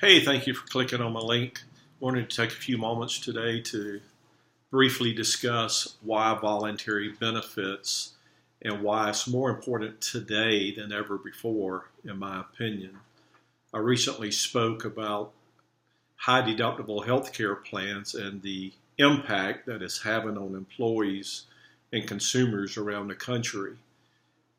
Hey, thank you for clicking on my link. I wanted to take a few moments today to briefly discuss why voluntary benefits and why it's more important today than ever before, in my opinion. I recently spoke about high deductible healthcare plans and the impact that it's having on employees and consumers around the country.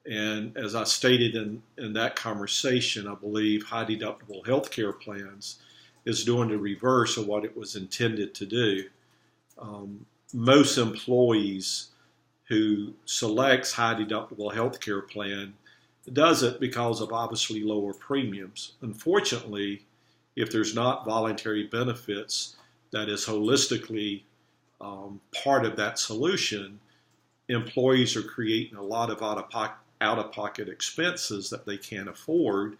And as I stated in that conversation, I believe high deductible healthcare plans is doing the reverse of what it was intended to do. Most employees who selects high deductible healthcare plan does it because of obviously lower premiums. Unfortunately, if there's not voluntary benefits that is holistically part of that solution, employees are creating a lot of out-of-pocket expenses that they can't afford,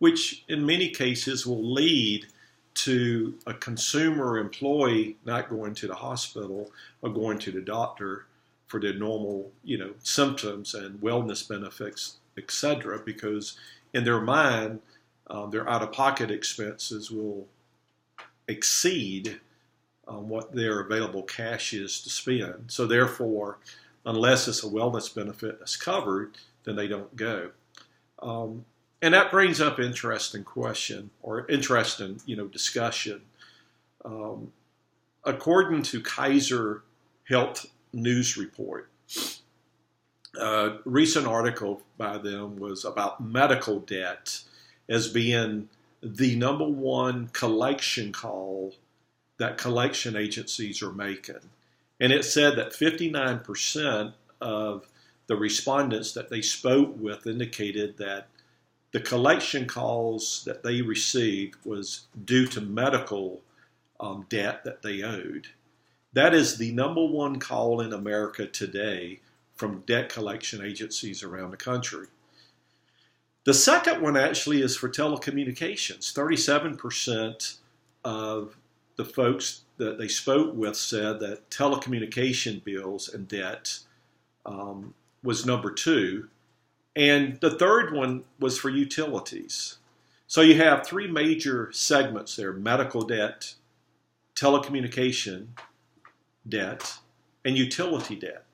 which in many cases will lead to a consumer employee not going to the hospital or going to the doctor for their normal, symptoms and wellness benefits, etc. Because in their mind, their out-of-pocket expenses will exceed what their available cash is to spend. So therefore, unless it's a wellness benefit that's covered, then they don't go. And that brings up interesting question or interesting, discussion. According to Kaiser Health News Report, a recent article by them was about medical debt as being the number one collection call that collection agencies are making. And it said that 59% of the respondents that they spoke with indicated that the collection calls that they received was due to medical debt that they owed. That is the number one call in America today from debt collection agencies around the country. The second one actually is for telecommunications. 37% of the folks that they spoke with said that telecommunication bills and debt was number two. And the third one was for utilities. So you have three major segments there: medical debt, telecommunication debt, and utility debt.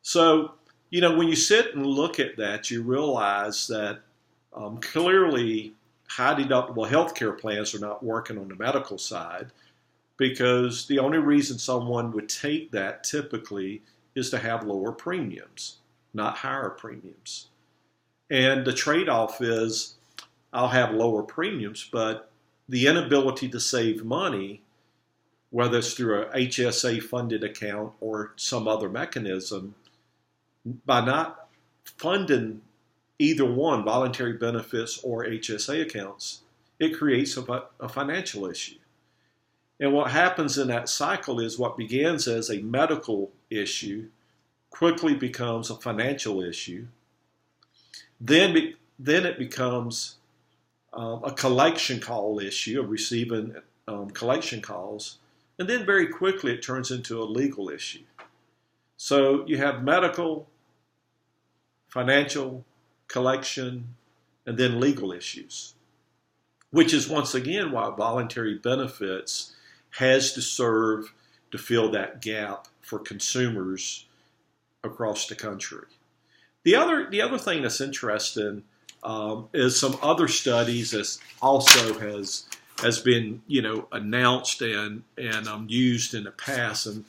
So, when you sit and look at that, you realize that clearly high deductible healthcare plans are not working on the medical side, because the only reason someone would take that typically is to have lower premiums, not higher premiums. And the trade-off is I'll have lower premiums, but the inability to save money, whether it's through a HSA funded account or some other mechanism, by not funding either one, voluntary benefits or HSA accounts, it creates a financial issue. And what happens in that cycle is what begins as a medical issue quickly becomes a financial issue. Then it becomes a collection call issue of receiving collection calls. And then very quickly it turns into a legal issue. So you have medical, financial, collection, and then legal issues, which is once again why voluntary benefits has to serve to fill that gap for consumers across the country. The other thing that's interesting is some other studies that also has been announced and used in the past, and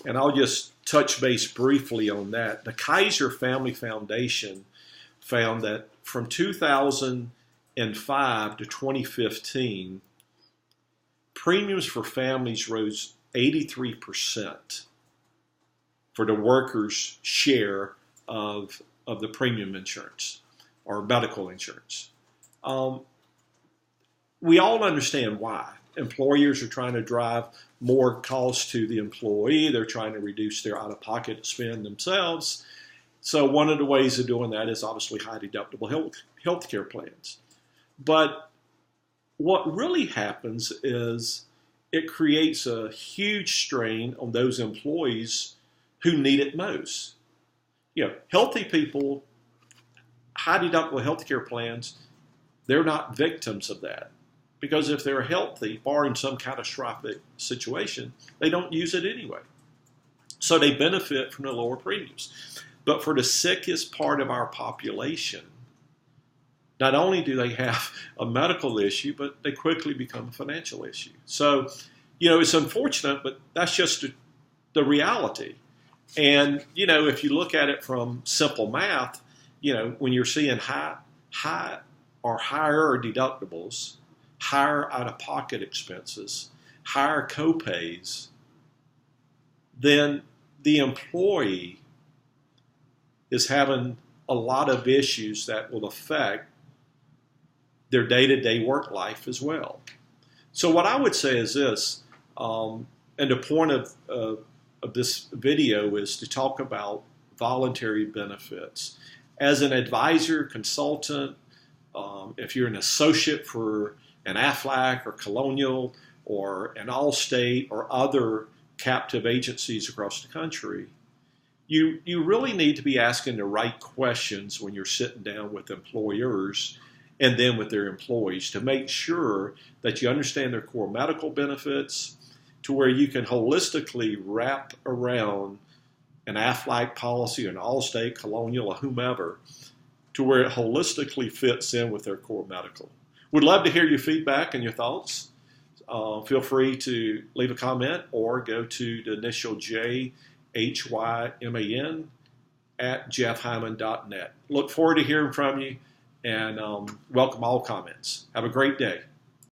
I'll just touch base briefly on that. The Kaiser Family Foundation found that from 2005 to 2015, premiums for families rose 83% for the workers' share of the premium insurance or medical insurance. We all understand why. Employers are trying to drive more costs to the employee. They're trying to reduce their out-of-pocket spend themselves. So one of the ways of doing that is obviously high deductible healthcare plans. But what really happens is it creates a huge strain on those employees who need it most. Healthy people, high deductible healthcare plans, they're not victims of that, because if they're healthy, barring some catastrophic situation, they don't use it anyway. So they benefit from the lower premiums. But for the sickest part of our population, not only do they have a medical issue, but they quickly become a financial issue. So, it's unfortunate, but that's just the reality. And, if you look at it from simple math, when you're seeing high or higher deductibles, higher out-of-pocket expenses, higher copays, then the employee is having a lot of issues that will affect their day-to-day work life as well. So what I would say is this, and the point of this video is to talk about voluntary benefits. As an advisor, consultant, if you're an associate for an Aflac or Colonial or an Allstate or other captive agencies across the country, you really need to be asking the right questions when you're sitting down with employers and then with their employees to make sure that you understand their core medical benefits to where you can holistically wrap around an Aflac policy, an Allstate, Colonial, or whomever, to where it holistically fits in with their core medical. Would love to hear your feedback and your thoughts. Feel free to leave a comment or go to the initial JHYMAN at jeffhyman.net. Look forward to hearing from you and welcome all comments. Have a great day.